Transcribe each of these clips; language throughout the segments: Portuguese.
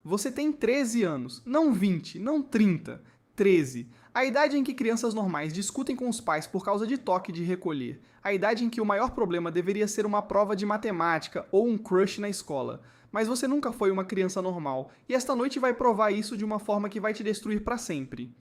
Você tem 13 anos, não 20, não 30, 13. A idade em que crianças normais discutem com os pais por causa de toque de recolher. A idade em que o maior problema deveria ser uma prova de matemática ou um crush na escola. Mas você nunca foi uma criança normal, e esta noite vai provar isso de uma forma que vai te destruir para sempre.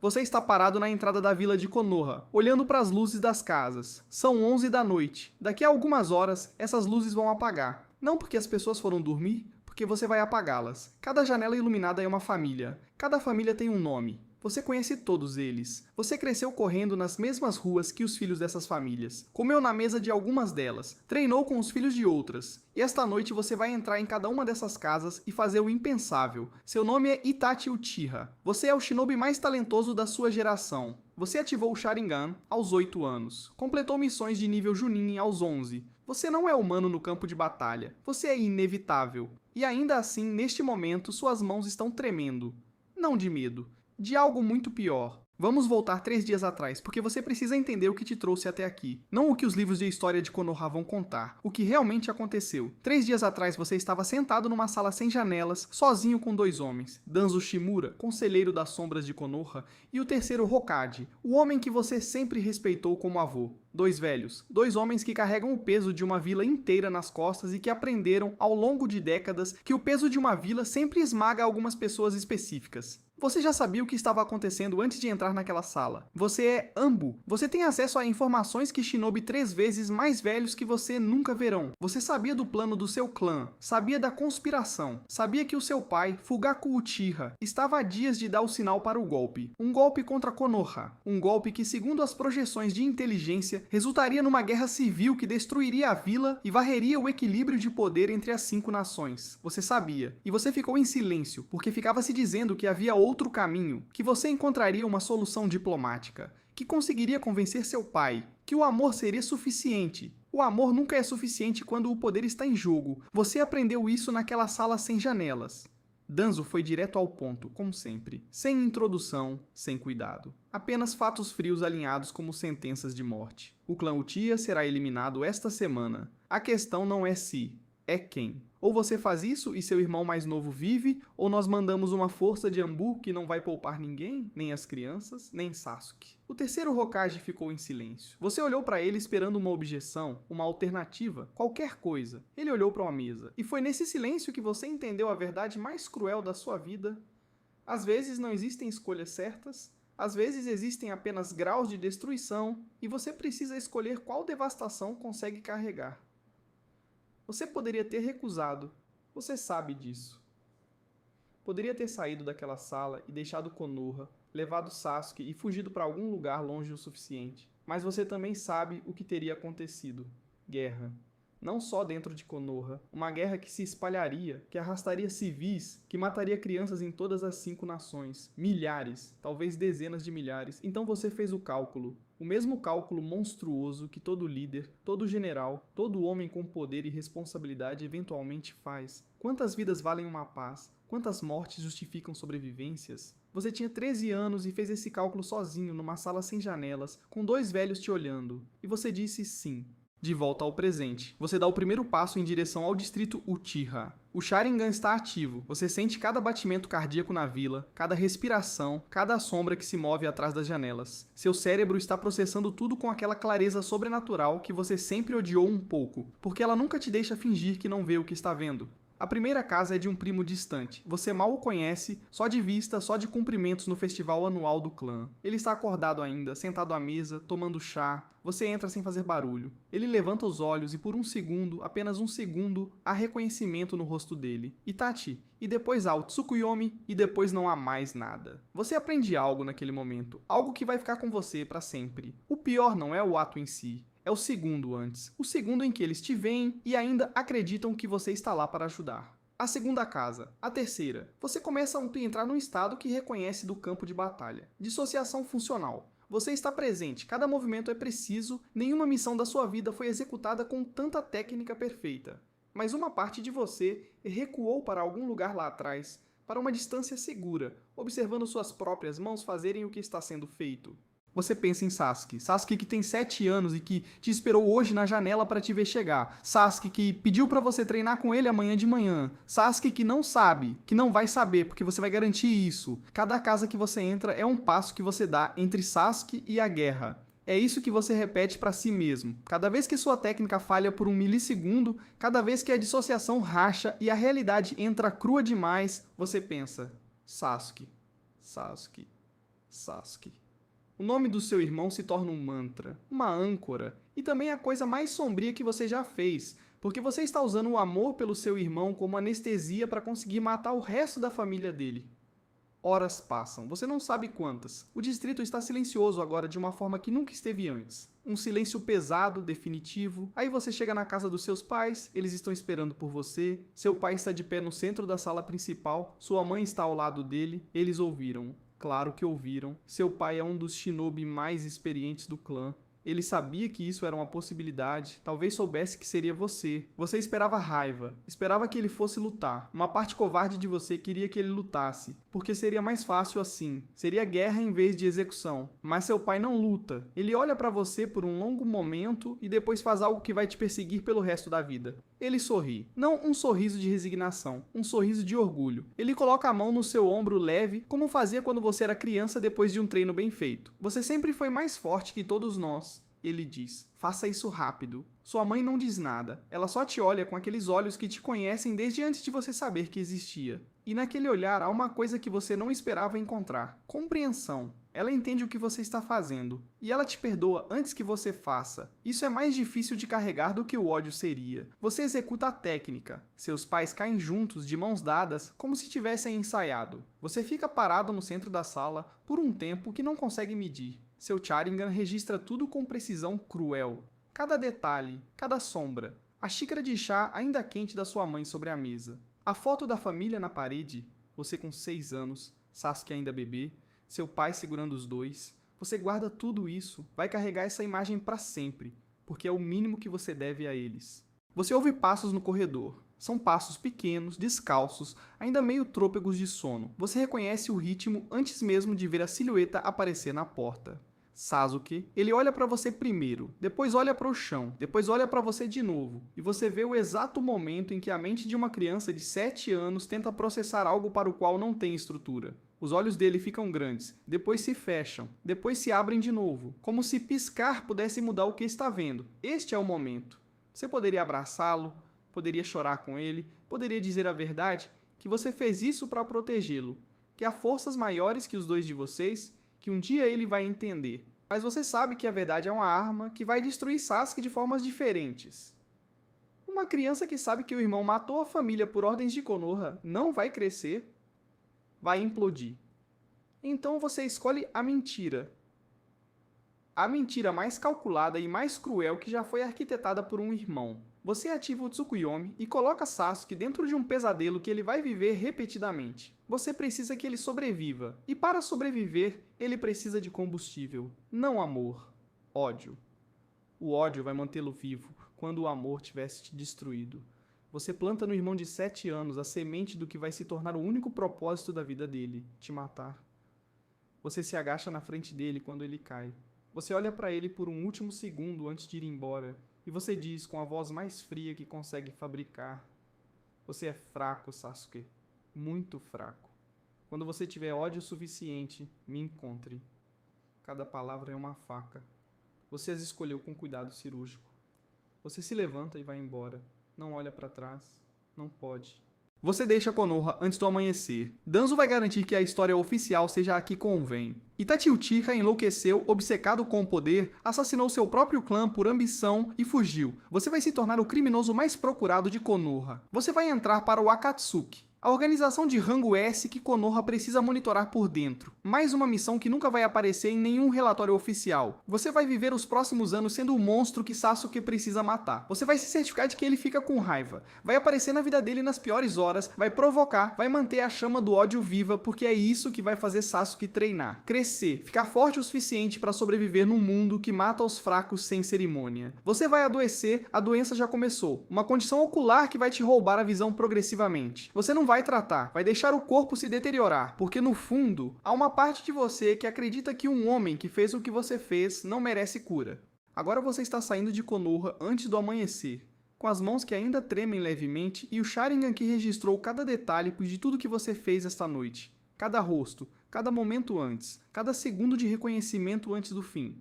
Você está parado na entrada da vila de Konoha, olhando para as luzes das casas. São 11 da noite. Daqui a algumas horas, essas luzes vão apagar. Não porque as pessoas foram dormir, porque você vai apagá-las. Cada janela iluminada é uma família. Cada família tem um nome. Você conhece todos eles. Você cresceu correndo nas mesmas ruas que os filhos dessas famílias. Comeu na mesa de algumas delas. Treinou com os filhos de outras. E esta noite você vai entrar em cada uma dessas casas e fazer o impensável. Seu nome é Itachi Uchiha. Você é o shinobi mais talentoso da sua geração. Você ativou o Sharingan aos 8 anos. Completou missões de nível Chunin aos 11. Você não é humano no campo de batalha. Você é inevitável. E ainda assim, neste momento, suas mãos estão tremendo. Não de medo. De algo muito pior. Vamos voltar 3 dias atrás, porque você precisa entender o que te trouxe até aqui. Não o que os livros de história de Konoha vão contar, o que realmente aconteceu. 3 dias atrás você estava sentado numa sala sem janelas, sozinho com 2 homens. Danzo Shimura, conselheiro das sombras de Konoha, e o terceiro Hokage, o homem que você sempre respeitou como avô. 2 velhos, 2 homens que carregam o peso de uma vila inteira nas costas e que aprenderam, ao longo de décadas, que o peso de uma vila sempre esmaga algumas pessoas específicas. Você já sabia o que estava acontecendo antes de entrar naquela sala. Você é Anbu. Você tem acesso a informações que shinobi 3 vezes mais velhos que você nunca verão. Você sabia do plano do seu clã, sabia da conspiração, sabia que o seu pai, Fugaku Uchiha, estava a dias de dar o sinal para o golpe. Um golpe contra Konoha. Um golpe que, segundo as projeções de inteligência, resultaria numa guerra civil que destruiria a vila e varreria o equilíbrio de poder entre as 5 nações. Você sabia. E você ficou em silêncio, porque ficava se dizendo que havia outro caminho, que você encontraria uma solução diplomática, que conseguiria convencer seu pai, que o amor seria suficiente. O amor nunca é suficiente quando o poder está em jogo. Você aprendeu isso naquela sala sem janelas. Danzo foi direto ao ponto, como sempre, sem introdução, sem cuidado. Apenas fatos frios alinhados como sentenças de morte. O clã Uchiha será eliminado esta semana. A questão não é se, é quem. Ou você faz isso e seu irmão mais novo vive, ou nós mandamos uma força de Anbu que não vai poupar ninguém, nem as crianças, nem Sasuke. O terceiro Hokage ficou em silêncio. Você olhou para ele esperando uma objeção, uma alternativa, qualquer coisa. Ele olhou para uma mesa. E foi nesse silêncio que você entendeu a verdade mais cruel da sua vida. Às vezes não existem escolhas certas, às vezes existem apenas graus de destruição, e você precisa escolher qual devastação consegue carregar. Você poderia ter recusado. Você sabe disso. Poderia ter saído daquela sala e deixado Konoha, levado Sasuke e fugido para algum lugar longe o suficiente. Mas você também sabe o que teria acontecido. Guerra. Não só dentro de Konoha, uma guerra que se espalharia, que arrastaria civis, que mataria crianças em todas as 5 nações. Milhares, talvez dezenas de milhares. Então você fez o cálculo. O mesmo cálculo monstruoso que todo líder, todo general, todo homem com poder e responsabilidade eventualmente faz. Quantas vidas valem uma paz? Quantas mortes justificam sobrevivências? Você tinha 13 anos e fez esse cálculo sozinho numa sala sem janelas, com 2 velhos te olhando. E você disse sim. De volta ao presente. Você dá o primeiro passo em direção ao distrito Uchiha. O Sharingan está ativo. Você sente cada batimento cardíaco na vila, cada respiração, cada sombra que se move atrás das janelas. Seu cérebro está processando tudo com aquela clareza sobrenatural que você sempre odiou um pouco, porque ela nunca te deixa fingir que não vê o que está vendo. A primeira casa é de um primo distante. Você mal o conhece, só de vista, só de cumprimentos no festival anual do clã. Ele está acordado ainda, sentado à mesa, tomando chá. Você entra sem fazer barulho. Ele levanta os olhos e por um segundo, apenas um segundo, há reconhecimento no rosto dele. Itachi. E depois há o Tsukuyomi e depois não há mais nada. Você aprende algo naquele momento, algo que vai ficar com você para sempre. O pior não é o ato em si. É o segundo antes. O segundo em que eles te veem e ainda acreditam que você está lá para ajudar. A segunda casa. A terceira. Você começa a entrar num estado que reconhece do campo de batalha. Dissociação funcional. Você está presente, cada movimento é preciso, nenhuma missão da sua vida foi executada com tanta técnica perfeita. Mas uma parte de você recuou para algum lugar lá atrás, para uma distância segura, observando suas próprias mãos fazerem o que está sendo feito. Você pensa em Sasuke. Sasuke que tem 7 anos e que te esperou hoje na janela para te ver chegar. Sasuke que pediu para você treinar com ele amanhã de manhã. Sasuke que não sabe, que não vai saber, porque você vai garantir isso. Cada casa que você entra é um passo que você dá entre Sasuke e a guerra. É isso que você repete para si mesmo. Cada vez que sua técnica falha por um milissegundo, cada vez que a dissociação racha e a realidade entra crua demais, você pensa: Sasuke, Sasuke, Sasuke. O nome do seu irmão se torna um mantra, uma âncora, e também a coisa mais sombria que você já fez, porque você está usando o amor pelo seu irmão como anestesia para conseguir matar o resto da família dele. Horas passam, você não sabe quantas. O distrito está silencioso agora de uma forma que nunca esteve antes. Um silêncio pesado, definitivo. Aí você chega na casa dos seus pais, eles estão esperando por você. Seu pai está de pé no centro da sala principal, sua mãe está ao lado dele. Eles ouviram. Claro que ouviram. Seu pai é um dos shinobi mais experientes do clã. Ele sabia que isso era uma possibilidade, talvez soubesse que seria você. Você esperava raiva, esperava que ele fosse lutar. Uma parte covarde de você queria que ele lutasse, porque seria mais fácil assim. Seria guerra em vez de execução. Mas seu pai não luta. Ele olha pra você por um longo momento e depois faz algo que vai te perseguir pelo resto da vida. Ele sorri. Não um sorriso de resignação, um sorriso de orgulho. Ele coloca a mão no seu ombro leve, como fazia quando você era criança depois de um treino bem feito. Você sempre foi mais forte que todos nós. Ele diz: faça isso rápido. Sua mãe não diz nada. Ela só te olha com aqueles olhos que te conhecem desde antes de você saber que existia. E naquele olhar há uma coisa que você não esperava encontrar: compreensão. Ela entende o que você está fazendo. E ela te perdoa antes que você faça. Isso é mais difícil de carregar do que o ódio seria. Você executa a técnica. Seus pais caem juntos, de mãos dadas, como se tivessem ensaiado. Você fica parado no centro da sala por um tempo que não consegue medir. Seu Sharingan registra tudo com precisão cruel. Cada detalhe, cada sombra. A xícara de chá ainda quente da sua mãe sobre a mesa. A foto da família na parede. Você com 6 anos, Sasuke ainda bebê, seu pai segurando os dois. Você guarda tudo isso, vai carregar essa imagem para sempre, porque é o mínimo que você deve a eles. Você ouve passos no corredor. São passos pequenos, descalços, ainda meio trôpegos de sono. Você reconhece o ritmo antes mesmo de ver a silhueta aparecer na porta. Sasuke, ele olha para você primeiro, depois olha para o chão, depois olha para você de novo, e você vê o exato momento em que a mente de uma criança de 7 anos tenta processar algo para o qual não tem estrutura. Os olhos dele ficam grandes, depois se fecham, depois se abrem de novo, como se piscar pudesse mudar o que está vendo. Este é o momento. Você poderia abraçá-lo, poderia chorar com ele, poderia dizer a verdade, que você fez isso para protegê-lo, que há forças maiores que os dois de vocês, que um dia ele vai entender. Mas você sabe que a verdade é uma arma que vai destruir Sasuke de formas diferentes. Uma criança que sabe que o irmão matou a família por ordens de Konoha não vai crescer, vai implodir. Então você escolhe a mentira. A mentira mais calculada e mais cruel que já foi arquitetada por um irmão. Você ativa o Tsukuyomi e coloca Sasuke dentro de um pesadelo que ele vai viver repetidamente. Você precisa que ele sobreviva, e para sobreviver, ele precisa de combustível, não amor, ódio. O ódio vai mantê-lo vivo quando o amor tivesse te destruído. Você planta no irmão de 7 anos a semente do que vai se tornar o único propósito da vida dele, te matar. Você se agacha na frente dele quando ele cai. Você olha para ele por um último segundo antes de ir embora, e você diz com a voz mais fria que consegue fabricar: você é fraco, Sasuke. Muito fraco. Quando você tiver ódio suficiente, me encontre. Cada palavra é uma faca. Você as escolheu com cuidado cirúrgico. Você se levanta e vai embora. Não olha para trás. Não pode. Você deixa Konoha antes do amanhecer. Danzo vai garantir que a história oficial seja a que convém. Itachi Uchiha enlouqueceu, obcecado com o poder, assassinou seu próprio clã por ambição e fugiu. Você vai se tornar o criminoso mais procurado de Konoha. Você vai entrar para o Akatsuki, a organização de rango S que Konoha precisa monitorar por dentro. Mais uma missão que nunca vai aparecer em nenhum relatório oficial. Você vai viver os próximos anos sendo o monstro que Sasuke precisa matar. Você vai se certificar de que ele fica com raiva. Vai aparecer na vida dele nas piores horas, vai provocar, vai manter a chama do ódio viva, porque é isso que vai fazer Sasuke treinar. Crescer, ficar forte o suficiente para sobreviver num mundo que mata os fracos sem cerimônia. Você vai adoecer, a doença já começou. Uma condição ocular que vai te roubar a visão progressivamente. Você não vai vai tratar, vai deixar o corpo se deteriorar, porque no fundo, há uma parte de você que acredita que um homem que fez o que você fez não merece cura. Agora você está saindo de Konoha antes do amanhecer, com as mãos que ainda tremem levemente e o Sharingan que registrou cada detalhe de tudo que você fez esta noite. Cada rosto, cada momento antes, cada segundo de reconhecimento antes do fim.